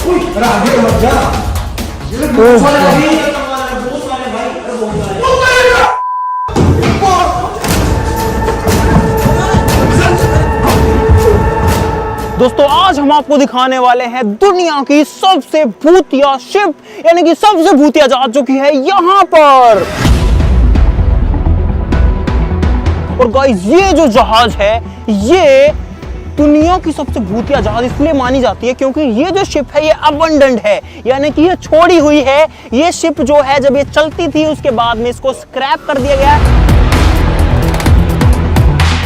अरे आगे मत जा। दोस्तों आज हम आपको दिखाने वाले हैं दुनिया की सबसे भूतिया शिप, यानी कि सबसे भूतिया जहाज जो कि है यहाँ पर। और गाइस ये जो जहाज है ये दुनिया की सबसे भूतिया जहाज इसलिए मानी जाती है क्योंकि ये जो शिप है ये अबंडेंट है, यानी कि ये छोड़ी हुई है। ये शिप जो है जब ये चलती थी उसके बाद में इसको स्क्रैप कर दिया गया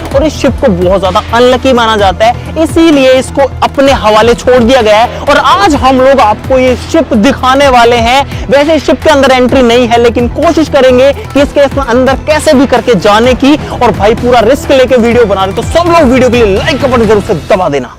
और इस शिप को बहुत ज्यादा अनलकी माना जाता है, इसीलिए इसको अपने हवाले छोड़ दिया गया है। और आज हम लोग आपको ये शिप दिखाने वाले हैं। वैसे इस शिप के अंदर एंट्री नहीं है, लेकिन कोशिश करेंगे कि इसके अंदर कैसे भी करके जाने की। और भाई पूरा रिस्क लेके वीडियो बना रहे, तो सब लोग वीडियो के लिए लाइक का बटन जरूर से दबा देना।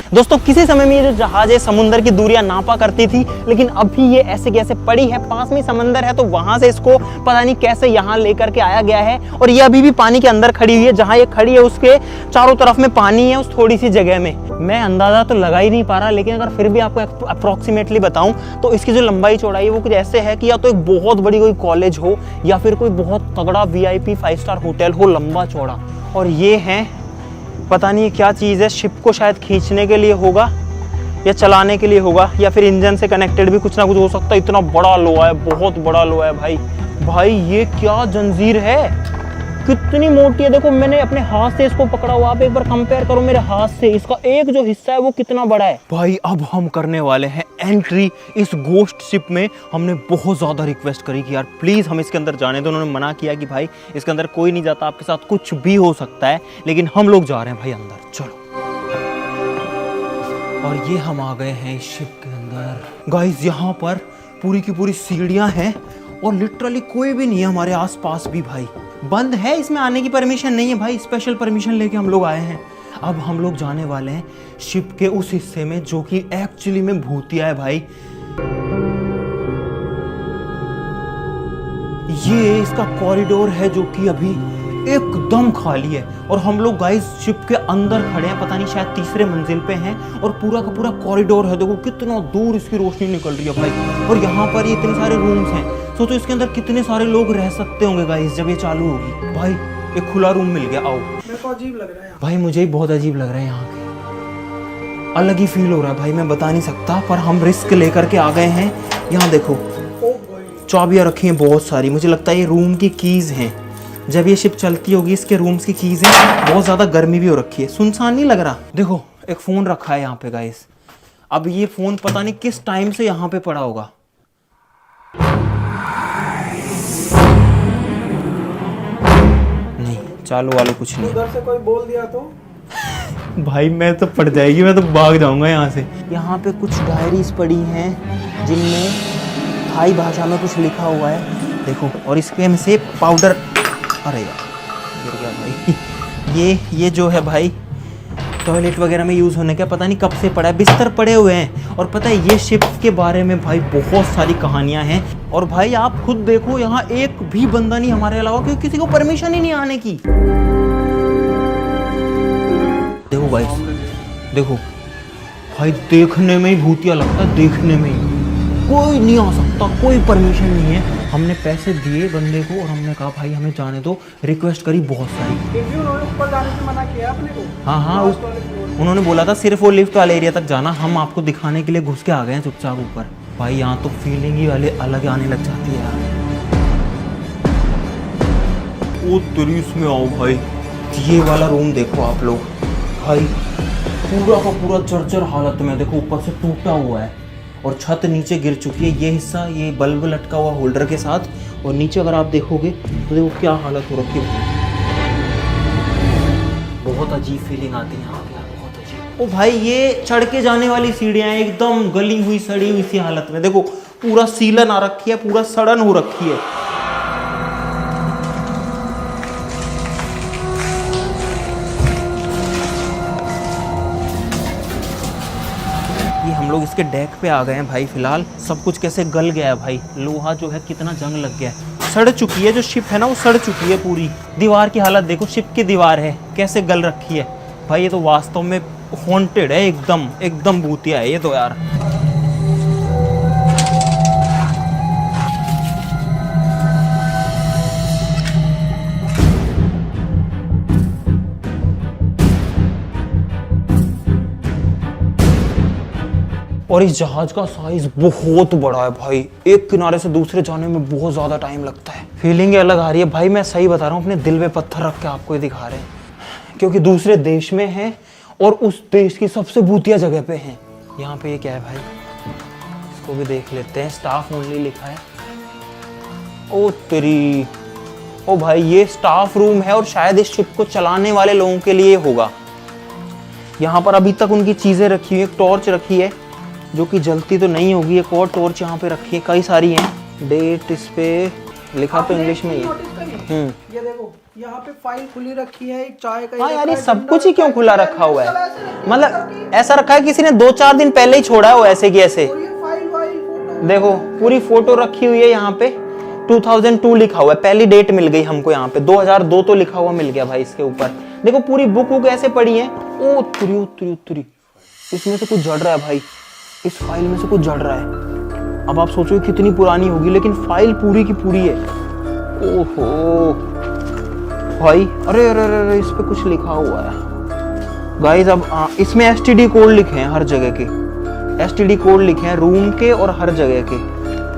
दोस्तों किसी समय में ये जो जहाज है समुद्र की दूरियां नापा करती थी, लेकिन अभी ये ऐसे कैसे पड़ी है, पास में समंदर है तो वहां से इसको पता नहीं कैसे यहाँ लेकर के आया गया है। और ये अभी भी पानी के अंदर खड़ी हुई है। जहां ये खड़ी है उसके चारों तरफ में पानी है उस थोड़ी सी जगह में। मैं अंदाजा तो लगा ही नहीं पा रहा, लेकिन अगर फिर भी आपको अप्रोक्सीमेटली बताऊं तो इसकी जो लंबाई चौड़ाई है वो कुछ ऐसे है कि या तो एक बहुत बड़ी कोई कॉलेज हो या फिर कोई बहुत तगड़ा VIP 5 स्टार होटल हो, लंबा चौड़ा। और ये है पता नहीं क्या चीज़ है, शिप को शायद खींचने के लिए होगा या चलाने के लिए होगा या फिर इंजन से कनेक्टेड भी कुछ ना कुछ हो सकता है। इतना बड़ा लोहा है, बहुत बड़ा लोहा है भाई। भाई ये क्या जंजीर है, कितनी मोटी है। देखो मैंने अपने हाथ से इसको पकड़ा हुआ, आप एक बार कंपेयर करो मेरे हाथ से, इसका एक जो हिस्सा है वो कितना बड़ा है। भाई अब हम करने वाले हैं एंट्री इस गोस्ट शिप में। हमने बहुत ज्यादा रिक्वेस्ट करी कि यार प्लीज हम इसके अंदर जाने दो। उन्होंने मना किया कि भाई इसके अंदर कोई नहीं जाता, आपके साथ कुछ भी हो सकता है, लेकिन हम लोग जा रहे हैं भाई अंदर, चलो। और ये हम आ गए हैं इस शिप के अंदर। गाइस यहाँ पर पूरी की पूरी सीढ़ियां हैं और लिटरली कोई भी नहीं है हमारे आसपास भी। भाई बंद है, इसमें आने की परमिशन नहीं है भाई, स्पेशल परमिशन लेके हम लोग आए हैं। अब हम लोग जाने वाले हैं शिप के उस हिस्से में जो कि एक्चुअली में भूतिया है भाई। ये इसका कॉरिडोर है जो कि अभी एकदम खाली है और हम लोग गाइस शिप के अंदर खड़े हैं, पता नहीं शायद तीसरे मंजिल पे हैं। और पूरा का पूरा कॉरिडोर है, देखो कितना दूर इसकी रोशनी निकल रही है भाई। और यहाँ पर ये इतने सारे रूम्स हैं, सोचो इसके अंदर कितने सारे लोग रह सकते होंगे गाइस जब ये चालू होगी। भाई एक खुला रूम मिल गया, आओ। मेरे को अजीब लग रहा है भाई, मुझे ही बहुत अजीब लग रहा है, यहाँ के अलग ही फील हो रहा है भाई, मैं बता नहीं सकता। पर हम रिस्क लेकर के आ गए हैं। यहाँ देखो चाबियाँ रखी हैं बहुत सारी, मुझे लगता है ये रूम की कीज हैं। जब ये शिप चलती होगी इसके रूम्स की कीज हैं। बहुत ज़्यादा गर्मी भी हो रखी है, सुनसान नहीं लग रहा। देखो एक फ़ोन रखा है यहाँ पे गाइस। अब ये फ़ोन पता नहीं किस टाइम से यहाँ पे पड़ा होगा। नहीं चालू वालू कुछ नहीं। उधर से कोई बोल दिया तो भाई मैं तो पड़ जाएगी, मैं तो भाग जाऊंगा यहाँ से। यहाँ पे कुछ डायरीज पड़ी हैं जिनमें थाई भाषा में कुछ लिखा हुआ है, देखो। और इसके में से पाउडर, अरे यार गिर गया भाई। ये जो है भाई टॉयलेट वगैरह में यूज़ होने का पता नहीं कब से पड़ा है, बिस्तर पड़े हुए हैं। और पता है ये शिप के बारे में भाई बहुत सारी कहानियां हैं। और भाई आप खुद देखो यहाँ एक भी बंदा नहीं हमारे अलावा, क्योंकि किसी को परमिशन ही नहीं आने की। देखो भाई देखो भाई, देखने में ही भूतिया लगता है, देखने में ही। कोई नहीं आ सकता, कोई परमिशन नहीं है। हमने पैसे दिए बंदे को और हमने कहा भाई हमें जाने दो, रिक्वेस्ट करी बहुत सारी। ऊपर जाने से मना किया आपने को? हाँ उन्होंने बोला था सिर्फ वो लिफ्ट वाले एरिया तक जाना, हम आपको दिखाने के लिए घुस के आ गए हैं चुपचाप ऊपर। भाई यहाँ तो फीलिंग ही वाले अलग आने लग जाती है यार। ओ तेरी इसमें आओ भाई, ये वाला रूम देखो आप लोग भाई, पूरा का पूरा जर्जर हालत में, देखो ऊपर से टूटा हुआ है और छत नीचे गिर चुकी है। ये हिस्सा ये बल्ब लटका हुआ होल्डर के साथ, और नीचे अगर आप देखोगे तो देखो क्या हालत हो रखी है। बहुत अजीब फीलिंग आती है यहाँ पे, बहुत अजीब। ओ भाई ये चढ़ के जाने वाली सीढ़ियाँ एकदम गली हुई सड़ी हुई सी हालत में, देखो पूरा सीलन आ रखी है, पूरा सड़न हो रखी है। हम लोग इसके डेक पे आ गए हैं भाई। फिलहाल सब कुछ कैसे गल गया है भाई, लोहा जो है कितना जंग लग गया है। सड़ चुकी है, जो शिप है ना वो सड़ चुकी है पूरी। दीवार की हालत देखो, शिप की दीवार है कैसे गल रखी है भाई। ये तो वास्तव में हॉन्टेड है, एकदम एकदम भूतिया है ये तो यार। और इस जहाज का साइज बहुत बड़ा है भाई, एक किनारे से दूसरे जाने में बहुत ज्यादा टाइम लगता है। फीलिंग अलग आ रही है भाई, मैं सही बता रहा हूँ, अपने दिल पे पत्थर रख के आपको ये दिखा रहे हैं, क्योंकि दूसरे देश में है और उस देश की सबसे भूतिया जगह पे हैं। यहाँ पे ये क्या है भाई, इसको भी देख लेते हैं। स्टाफ ओनली लिखा है। ओ तेरी, ओ भाई ये स्टाफ रूम है और शायद इस शिप को चलाने वाले लोगों के लिए होगा। यहाँ पर अभी तक उनकी चीजें रखी हुई है, एक टॉर्च रखी है जो कि जलती तो नहीं होगी, एक और टॉर्च यहाँ पे रखी है, कई सारी हैं। डेट इस पे लिखा तो इंग्लिश में ही है। ये देखो यहाँ पे फाइल खुली रखी है, एक चाय का। हाँ यार, ये सब कुछ ही क्यों खुला रखा हुआ है? मतलब ऐसा रखा है किसी ने 2-4 दिन पहले ही छोड़ा है वो ऐसे की ऐसे। देखो पूरी फोटो रखी हुई है यहाँ पे, 2002 लिखा हुआ है, पहली डेट मिल गई हमको यहाँ पे, 2002 तो लिखा हुआ मिल गया भाई इसके ऊपर। देखो पूरी बुक ऐसे पड़ी है। ओ तुरी तुरी तुरी, इसमें से कुछ जड़ रहा है भाई, इस फाइल में से कुछ जड़ रहा है। अब आप सोचो कितनी पुरानी होगी, लेकिन फाइल पूरी की पूरी है। ओहो भाई, अरे अरे अरे, इस पे कुछ लिखा हुआ है गाइस। अब इसमें एसटीडी कोड लिखे हैं हर जगह के, एसटीडी कोड लिखे हैं रूम के और हर जगह के,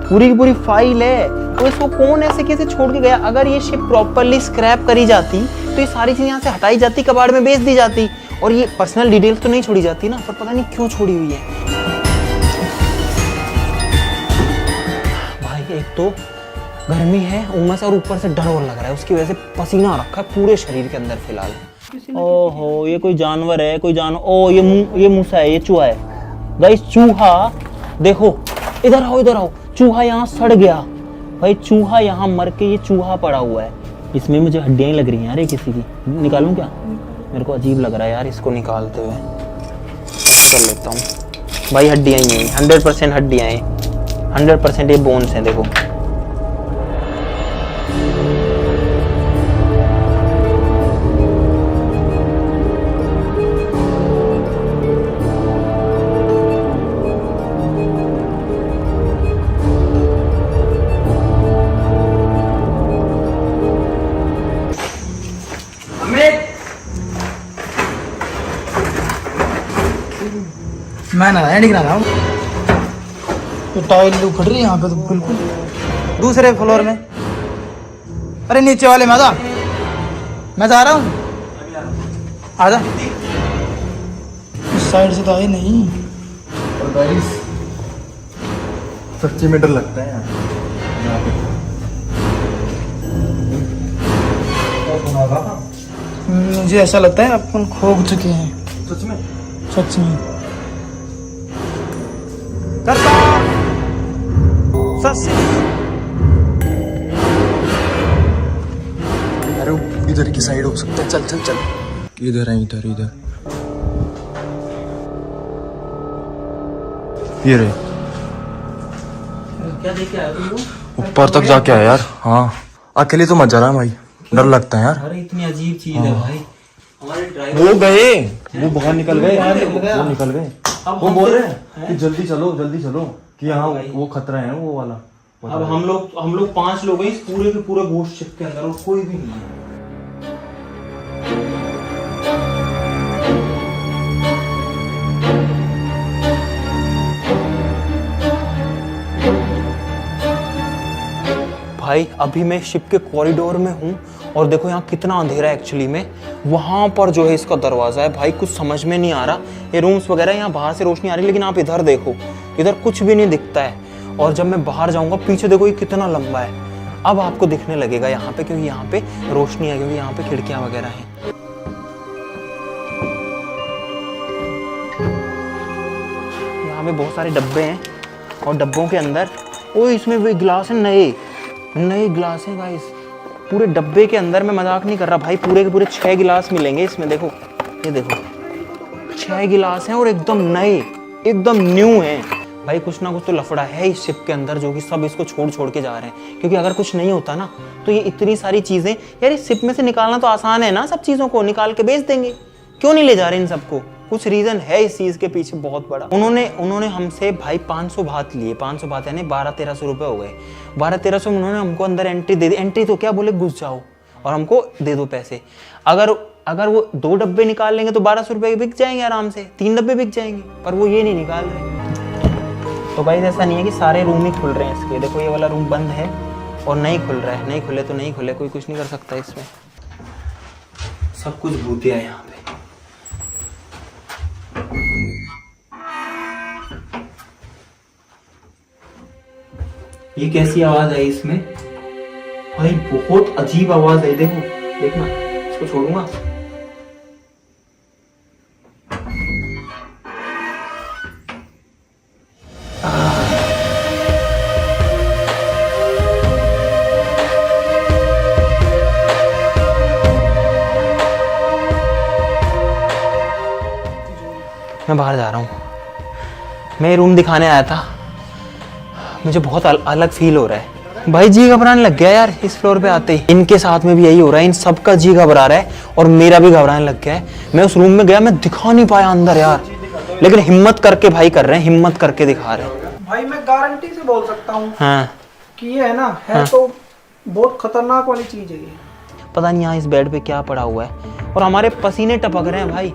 पूरी की पूरी फाइल है। तो इसको कौन ऐसे कैसे छोड़ के गया? अगर ये शिप प्रॉपर्ली स्क्रैप करी जाती तो ये सारी चीजें यहाँ से हटाई जाती, कबाड़ में बेच दी जाती, और ये पर्सनल डिटेल्स तो नहीं छोड़ी जाती ना, पर पता नहीं क्यों छोड़ी हुई है भाई। एक तो गर्मी है, उमस, और ऊपर से डर और लग रहा है, उसकी वजह से पसीना आ रखा है पूरे शरीर के अंदर फिलहाल। ओहो ये कोई जानवर है, कोई जानवर। ओ ये मूसा है, ये चूहा है गाइस, चूहा। देखो इधर आओ, इधर आओ, चूहा यहाँ सड़ गया भाई, चूहा यहाँ मर के ये चूहा पड़ा हुआ है। इसमें मुझे हड्डियां लग रही हैं यार, ये किसी की। निकालूं क्या? मेरे को अजीब लग रहा है यार इसको निकालते हुए। कर लेता हूँ भाई, हड्डियां ही हैं, 100% हड्डियां हैं, 100% ये बोन्स हैं। देखो मैं ना एंड गिरा रहा हूँ, तो टाइल उखड़ रही है यहाँ पे तो बिल्कुल। दूसरे फ्लोर में, अरे नीचे वाले में आजा, मैं जा रहा हूँ, आजा। इस साइड से तो आई नहीं। और गाइस सच्ची में डर लगता है यहाँ पे। मुझे ऐसा लगता है अपन खो चुके हैं सच में, सच में। करता सच। अरे इधर की साइड हो सकता है, चल चल चल। इधर है, इधर इधर, ये रहे। क्या देख के आया तुम लोग? ऊपर तक जाके आया यार। हाँ अकेले तो मत जाना भाई, डर लगता है यार। अरे इतनी अजीब चीज है भाई। हमारे ड्राइवर वो गए, वो बाहर निकल गए यार, वो निकल गए। वो बोल रहे हैं कि जल्दी चलो जल्दी चलो, कि यहाँ वो खतरा है वो वाला। अब हम लोग 5 लोग हैं इस पूरे के पूरे घोस्ट शिप के अंदर, और कोई भी नहीं है। भाई अभी मैं शिप के कॉरिडोर में हूँ, और देखो यहाँ कितना अंधेरा है एक्चुअली में। वहाँ पर जो है इसका दरवाज़ा है भाई, कुछ समझ में नहीं आ रहा। ये रूम्स वगैरह, यहाँ बाहर से रोशनी आ रही है, लेकिन आप इधर देखो, इधर कुछ भी नहीं दिखता है। और जब मैं बाहर जाऊँगा, पीछे देखो ये कितना लंबा है। अब आपको दिखने लगेगा यहाँ पे, क्योंकि यहाँ पे रोशनी है, क्योंकि यहाँ पे खिड़कियाँ वगैरह हैं। यहाँ पे बहुत सारे डब्बे हैं, और डब्बों के अंदर इसमें भी गिलास है, नए गिलास हैं गाइस, पूरे डब्बे के अंदर। मैं मजाक नहीं कर रहा भाई, पूरे के पूरे 6 गिलास मिलेंगे इसमें। देखो ये देखो, 6 गिलास हैं और एकदम नए, एकदम न्यू हैं भाई कुछ ना कुछ तो लफड़ा है इस शिप के अंदर, जो कि सब इसको छोड़ छोड़ के जा रहे हैं। क्योंकि अगर कुछ नहीं होता ना तो ये इतनी सारी चीजें यार इस शिप में से निकालना तो आसान है ना, सब चीजों को निकाल के बेच देंगे। क्यों नहीं ले जा रहे इन सबको? कुछ रीजन है इस चीज के पीछे बहुत बड़ा। उन्होंने हमसे भाई 500 बात लिए, 500 बात यानी 1200-1300 रुपए हो गए। 1200-1300 में उन्होंने हमको अंदर एंट्री दे दी। एंट्री तो क्या बोले, घुस जाओ और हमको दे दो पैसे। अगर वो 2 डब्बे निकाल लेंगे तो 1200 रुपए बिक जाएंगे आराम से, 3 डब्बे बिक जाएंगे, पर वो ये नहीं निकाल रहे। तो भाई ऐसा नहीं है कि सारे रूम ही खुल रहे हैं इसके। देखो ये वाला रूम बंद है और नहीं खुल रहा है, नहीं खुले तो नहीं खुले, कोई कुछ नहीं कर सकता इसमें। सब कुछ भूतिया है यहाँ पे। ये कैसी आवाज है इसमें भाई, बहुत अजीब आवाज है। देखो देखना, इसको छोड़ूंगा। मैं बाहर जा रहा हूँ, मैं रूम दिखाने आया था। मुझे बहुत अलग फील हो रहा है भाई, जी घबराने लग गया यार इस फ्लोर पे आते ही। इनके साथ में भी यही हो रहा है, इन सबका जी घबरा रहा है और मेरा भी घबराने लग गया है। मैं उस रूम में गया, मैं दिखा नहीं पाया अंदर यार, लेकिन हिम्मत करके भाई कर रहे हैं, हिम्मत करके दिखा रहे हैं। भाई मैं गारंटी से बोल सकता हूँ हाँ कि ये है ना, है तो बहुत खतरनाक वाली चीज है ये। पता नहीं यहाँ इस बेड पे क्या पड़ा हुआ है और हमारे पसीने टपक रहे हैं भाई,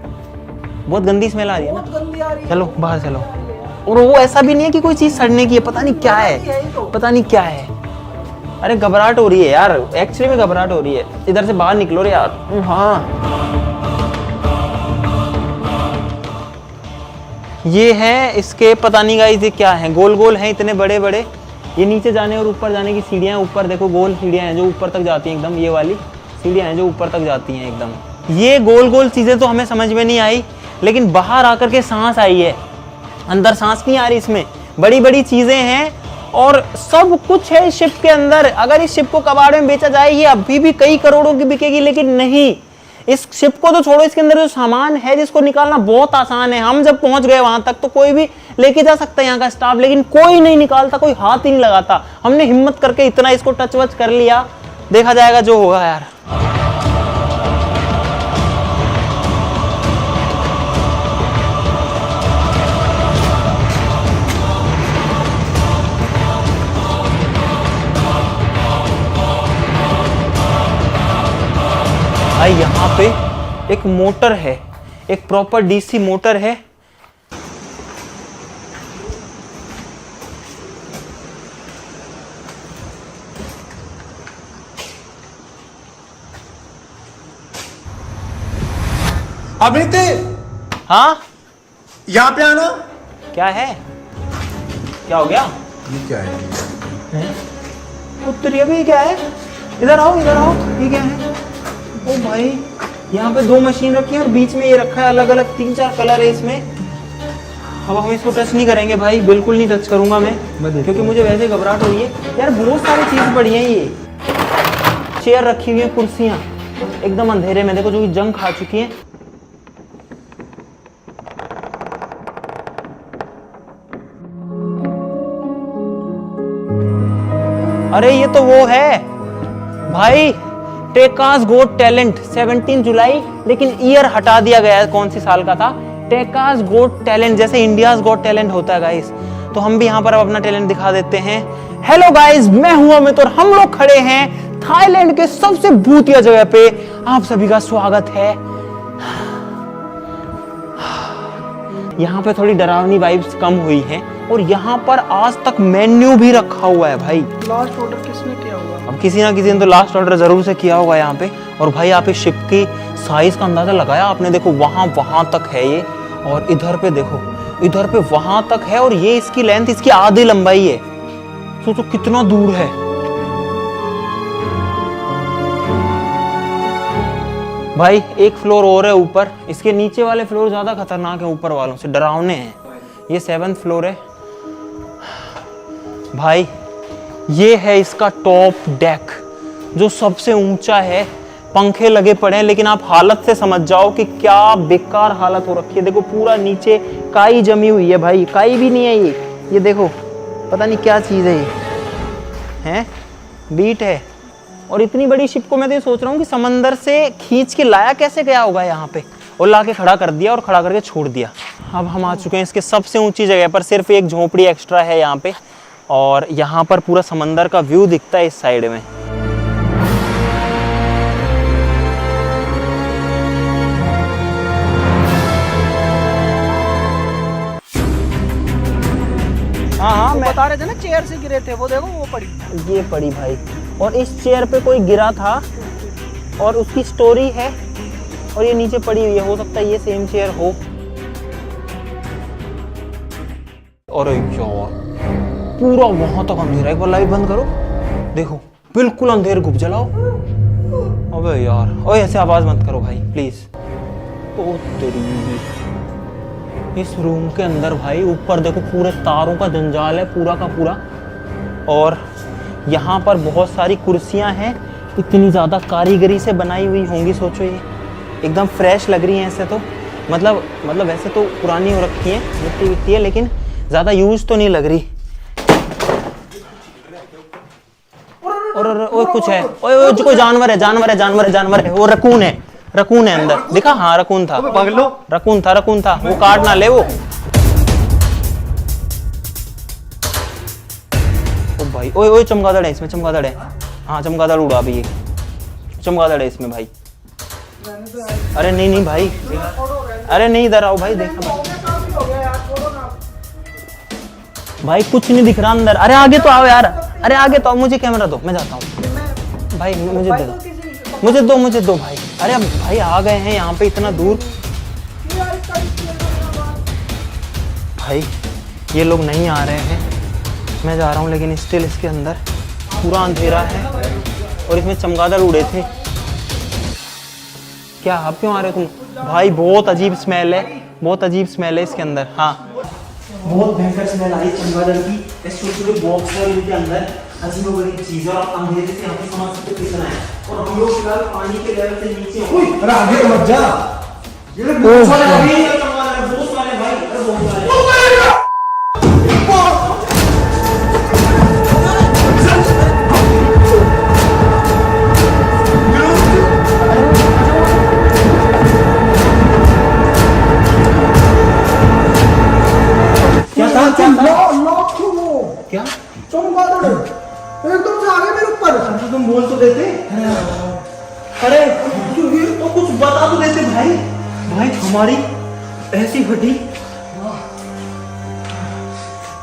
बहुत गंदी स्मेल आ रही है ना। चलो बाहर चलो। और वो ऐसा भी नहीं है कि कोई चीज सड़ने की है, पता नहीं क्या है, पता नहीं क्या है। अरे घबराहट हो रही है यार, एक्चुअली में घबराहट हो रही है। इधर से बाहर निकलो रे यार। हाँ ये है इसके, पता नहीं गाइस ये क्या है, गोल गोल हैं इतने बड़े बड़े। ये नीचे जाने और ऊपर जाने की सीढ़ियां, ऊपर देखो गोल सीढ़ियां हैं जो ऊपर तक जाती हैं एकदम। ये वाली सीढ़ियां हैं जो ऊपर तक जाती हैं एकदम। ये गोल गोल चीजें तो हमें समझ में नहीं आई, लेकिन बाहर आकर के सांस आई है, अंदर सांस नहीं आ रही इसमें। बड़ी बड़ी चीजें हैं और सब कुछ है इस शिप के अंदर। अगर इस शिप को कबाड़ में बेचा जाए ये अभी भी कई करोड़ों की बिकेगी, लेकिन नहीं, इस शिप को तो छोड़ो, इसके अंदर जो सामान है जिसको निकालना बहुत आसान है। हम जब पहुंच गए वहां तक तो कोई भी लेके जा सकता है यहाँ का स्टाफ, लेकिन कोई नहीं निकालता, कोई हाथ ही नहीं लगाता। हमने हिम्मत करके इतना इसको टच वच कर लिया, देखा जाएगा जो होगा यार। भाई यहाँ पे एक मोटर है, एक प्रॉपर डीसी मोटर है। अमित, हाँ यहाँ पे आना। क्या है, क्या हो गया? ये क्या है? उत्तरी अभी क्या है? इधर आओ, इधर आओ। ये क्या है? ओ भाई यहाँ पे 2 मशीन रखी है और बीच में ये रखा है, अलग अलग 3-4 कलर है इसमें। अब हम इसको टच नहीं करेंगे भाई, बिल्कुल नहीं टच करूंगा मैं, क्योंकि मुझे वैसे घबराहट हो रही है यार। बहुत सारी चीज पड़ी है, ये चेयर रखी हुई है, कुर्सियां एकदम अंधेरे में देखो, जो कि जंग खा चुकी है। अरे ये तो वो है भाई, टेकास गोट टैलेंट 17 जुलाई, लेकिन ईयर हटा दिया गया है, कौन सी साल का था। टेकास गोट टैलेंट, जैसे इंडियाज गोट टैलेंट होता है गाइस, तो हम भी यहाँ पर अब अपना टैलेंट दिखा देते हैं। हेलो गाइस, मैं हूं अमित और हम लोग खड़े हैं थाईलैंड के सबसे भूतिया जगह पे। आप सभी का स्वागत है। यहाँ पे थोड़ी डरावनी वाइब्स कम हुई हैं और यहाँ पर आज तक मेन्यू भी रखा हुआ है भाई। लास्ट ऑर्डर किसने किया होगा? अब किसी ना किसी ने तो लास्ट ऑर्डर जरूर से किया होगा यहाँ पे। और भाई आप इस शिप की साइज का अंदाजा लगाया आपने? देखो वहां तक है ये, और इधर पे देखो, इधर पे वहां तक है, और ये इसकी लेंथ, इसकी आधी लंबाई है। सोचो कितना दूर है भाई। एक फ्लोर और है ऊपर, इसके नीचे वाले फ्लोर ज्यादा खतरनाक है, ऊपर वालों से डरावने हैं। ये 7th फ्लोर है भाई। ये है इसका टॉप डेक, जो सबसे ऊंचा है। पंखे लगे पड़े हैं, लेकिन आप हालत से समझ जाओ कि क्या बेकार हालत हो रखी है। देखो पूरा नीचे काई जमी हुई है भाई, काई भी नहीं है ये देखो, पता नहीं क्या चीज़ है ये, हैं? बीट है। और इतनी बड़ी शिप को मैं तो ये सोच रहा हूँ कि समंदर से खींच के लाया कैसे गया होगा यहाँ पे, और ला के खड़ा कर दिया और खड़ा करके छोड़ दिया। अब हम आ चुके हैं इसके सबसे ऊंची जगह पर। सिर्फ एक झोपड़ी एक्स्ट्रा है यहाँ पे, और यहाँ पर पूरा समंदर का व्यू दिखता है इस साइड में। हाँ, मैं बता रहे थे ना चेयर से गिरे थे, वो देखो वो पड़ी। ये पड़ी भाई, और इस चेयर पे कोई गिरा था और उसकी स्टोरी है, और ये नीचे पड़ी हुई है। हो सकता है ये सेम चेयर हो। अरे यार, पूरा वहां तक अंधेरा। एक बार लाइट बंद करो, देखो बिल्कुल अंधेर। घुप जलाओ। अबे यार, ओए ऐसे आवाज मत करो भाई प्लीज। ओ तेरी, इस रूम के अंदर भाई ऊपर देखो पूरे तारों का जंजाल है पूरा का पूरा, और यहाँ पर बहुत सारी कुर्सियाँ हैं। इतनी ज़्यादा कारीगरी से बनाई हुई होंगी, सोचो ये एकदम फ्रेश लग रही हैं ऐसे तो। मतलब वैसे तो पुरानी हो रखी है, मिट्टी विट्टी है, लेकिन ज़्यादा यूज तो नहीं लग रही। और कुछ है, ओए जो कोई जानवर है। वो रकून है अंदर, देखा? हाँ रकून था, रकून था। वो काट ना ले वो। ओ भाई, ओए चमगादड़ है इसमें, चमगादड़ है। हाँ चमगादड़ उड़ा भी, ये चमगादड़ है इसमें भाई। अरे नहीं भाई, अरे नहीं इधर आओ भाई, देखा भाई कुछ नहीं दिख रहा अंदर। अरे आगे तो आओ यार, अरे आगे तो आओ। मुझे कैमरा दो, मैं जाता हूँ भाई, मुझे दो भाई। अरे अब भाई आ गए हैं यहाँ पे इतना दूर। भाई ये लोग नहीं आ रहे हैं, मैं जा रहा हूँ, लेकिन स्टिल इसके अंदर पूरा अंधेरा है और इसमें चमगादड़ उड़े थे। क्या आप क्यों आ रहे हो तुम? भाई बहुत अजीब स्मेल है इसके अंदर। हाँ बहुत भयंकर स्मेल आई चमगादड़ की। छोटे बॉक्स है इनके अंदर, अजीब-अजीब चीजें, और आप अंधेरे से यहाँ पे समझ सकते कितना है। और हम लोग फिलहाल पानी के लेवल से नीचे हैं। अरे आगे तो मत जा। ये लोग बहुत सारे भाई, बहुत सारे भाई, बहुत सारे। क्या चमगादड़ एकदम से आ गए मेरे ऊपर। तो तुम बोल तो देते। अरे तो कुछ बता तो देते भाई। हमारी ऐसी फटी,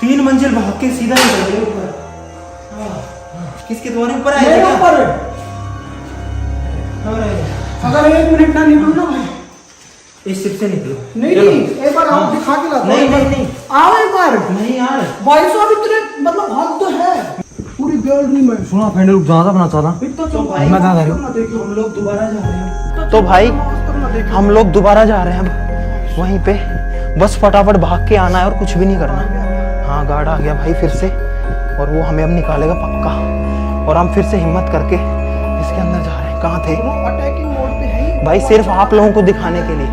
3 मंजिल भाग के सीधा निकल गए ऊपर। किसके तुम्हारे ऊपर आए? मेरे ऊपर। अगर 1 मिनट ना निकलो ना भाई, इस शिप से निकलो। नहीं एक बार आओ, दिखा के लाता हूं। नहीं आओ एक बार। नहीं यार, भाई साहब इतने मतलब हद तो है पूरी गैलरी में। सुना फ्रेंड, रुक ज्यादा बना चाहता। मैं कहां जा रही हूं? हम लोग दोबारा जा रहे हैं। तो भाई हम लोग दोबारा जा रहे हैं अब वहीं पे। बस फटाफट भाग के आना है और कुछ भी नहीं करना। हाँ गार्ड आ गया भाई फिर से, और वो हमें अब निकालेगा पक्का। और हम फिर से हिम्मत करके इसके अंदर जा रहे हैं। कहाँ थे अटैकिंग मोड पे है भाई? सिर्फ आप लोगों को दिखाने के लिए,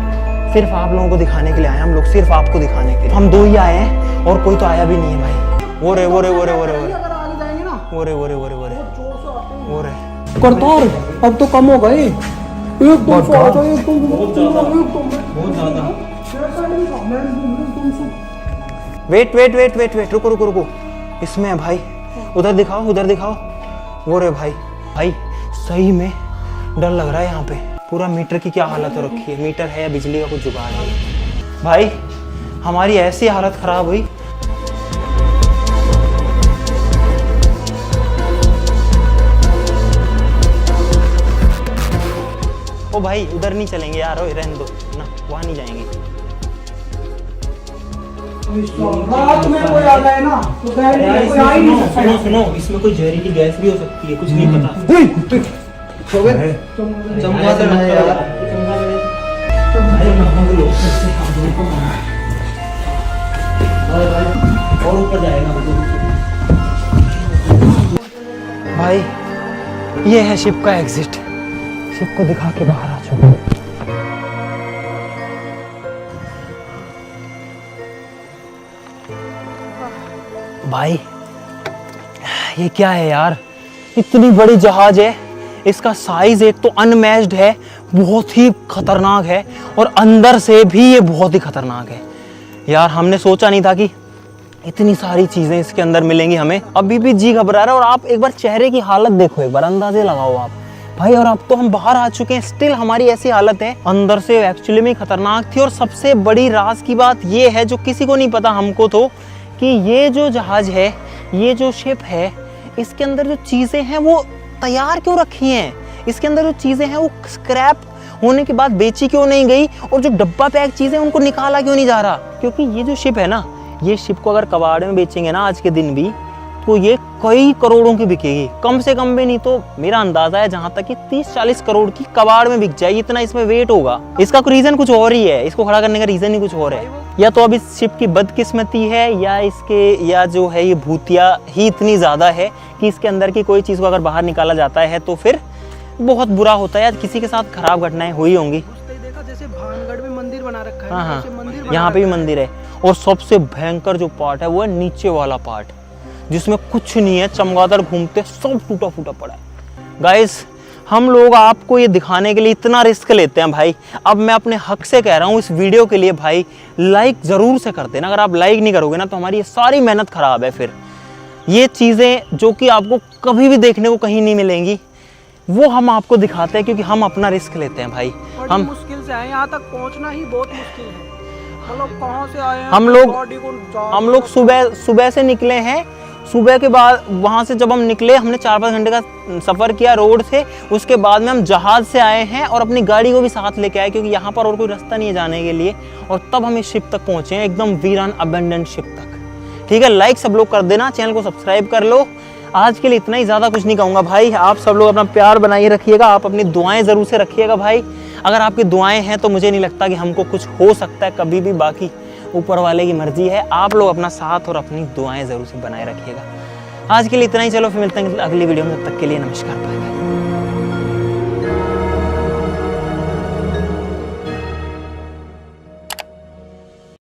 आए हम लोग, सिर्फ आपको दिखाने के लिए। हम 2 ही आए हैं और कोई तो आया भी नहीं है भाई। वो रे करतार, अब तो कम हो गए। बहुत ज्यादा। वेट, रुको। इसमें है भाई, उधर दिखाओ। वो रे भाई सही में डर लग रहा है यहाँ पे। पूरा मीटर की क्या हालत हो रखी है। मीटर है या बिजली का कुछ जुगाड़ है भाई? हमारी ऐसी हालत खराब हुई। ओ भाई उधर नहीं चलेंगे यार, रहने दो ना, वहां नहीं जाएंगे। रात में कोई आ गए ना तो कोई आ ही नहीं सकता। सुनो, इसमें कोई जहरीली गैस भी हो सकती है, कुछ नहीं पता। हो गए चमगादड़ है यार। और ऊपर जाएगा भाई। ये है शिप का एग्जिट। शिप को दिखा के बाहर आ चुका। भाई ये क्या है यार, इतनी बड़ी जहाज है, इसका साइज एक तो अनमैच्ड है, बहुत ही खतरनाक है, और अंदर से भी ये बहुत ही खतरनाक है यार। हमने सोचा नहीं था कि इतनी सारी चीजें इसके अंदर मिलेंगी हमें। अभी भी जी घबरा रहा है। और आप एक बार चेहरे की हालत देखो, एक बार अंदाजे लगाओ आप भाई। और अब तो हम बाहर आ चुके हैं, स्टिल हमारी ऐसी हालत है। अंदर से एक्चुअली में खतरनाक थी। और सबसे बड़ी राज की बात ये है, जो किसी को नहीं पता, हमको तो, कि ये जो जहाज है, ये जो शिप है, इसके अंदर जो चीजें हैं वो तैयार क्यों रखी हैं? इसके अंदर जो चीजें हैं वो स्क्रैप होने के बाद बेची क्यों नहीं गई? और जो डब्बा पैक चीजें उनको निकाला क्यों नहीं जा रहा? क्योंकि ये जो शिप है ना, ये शिप को अगर कबाड़ में बेचेंगे ना आज के दिन भी, तो ये कई करोड़ों की बिकेगी, कम से कम भी नहीं तो मेरा अंदाजा है जहां तक कि 30-40 करोड़ की कबाड़ में बिक जाएगी, इतना इसमें वेट होगा। इसका रीजन कुछ और ही है, इसको खड़ा करने का रीजन ही कुछ और है। या तो अब इस शिप की बदकिस्मती है, या जो है ये भूतिया ही इतनी ज्यादा है कि इसके अंदर की कोई चीज को अगर बाहर निकाला जाता है तो फिर बहुत बुरा होता है। या किसी के साथ खराब घटनाएं हुई होंगी। देखा जैसे भानगढ़ में मंदिर बना रखा है, हाँ, वैसे मंदिर बना यहाँ पे भी रखा है। मंदिर है। और सबसे भयंकर जो पार्ट है वो है नीचे वाला पार्ट, जिसमें कुछ नहीं है, चमगादड़ घूमते, सब टूटा फूटा पड़ा है। गाइस, हम लोग आपको ये दिखाने के लिए इतना रिस्क लेते हैं भाई। अब मैं अपने हक से कह रहा हूँ, इस वीडियो के लिए भाई लाइक जरूर से कर देना। अगर आप लाइक नहीं करोगे ना तो हमारी ये सारी मेहनत खराब है। फिर ये चीजें जो कि आपको कभी भी देखने को कहीं नहीं मिलेंगी, वो हम आपको दिखाते हैं क्योंकि हम अपना रिस्क लेते हैं भाई। हम मुश्किल से आए, यहाँ तक पहुँचना ही बहुत मुश्किल है। मतलब कहाँ से आए हैं, हम लोग सुबह से निकले हैं। सुबह के बाद वहाँ से जब हम निकले, हमने 4-5 घंटे का सफ़र किया रोड से। उसके बाद में हम जहाज़ से आए हैं और अपनी गाड़ी को भी साथ लेके आए, क्योंकि यहाँ पर और कोई रास्ता नहीं है जाने के लिए। और तब हम इस शिप तक पहुँचे हैं, एकदम वीरान अबेंडेंट शिप तक। ठीक है, लाइक सब लोग कर देना, चैनल को सब्सक्राइब कर लो। आज के लिए इतना ही, ज़्यादा कुछ नहीं कहूँगा भाई। आप सब लोग अपना प्यार बनाए रखिएगा, आप अपनी दुआएं ज़रूर से रखिएगा भाई। अगर आपकी दुआएं हैं तो मुझे नहीं लगता कि हमको कुछ हो सकता है कभी भी। बाकी ऊपर वाले की मर्जी है। आप लोग अपना साथ और अपनी दुआएं ज़रूर से बनाए रखिएगा। आज के लिए इतना ही, चलो फिर मिलते हैं अगली वीडियो में। तब तक के लिए नमस्कार, बाय बाय।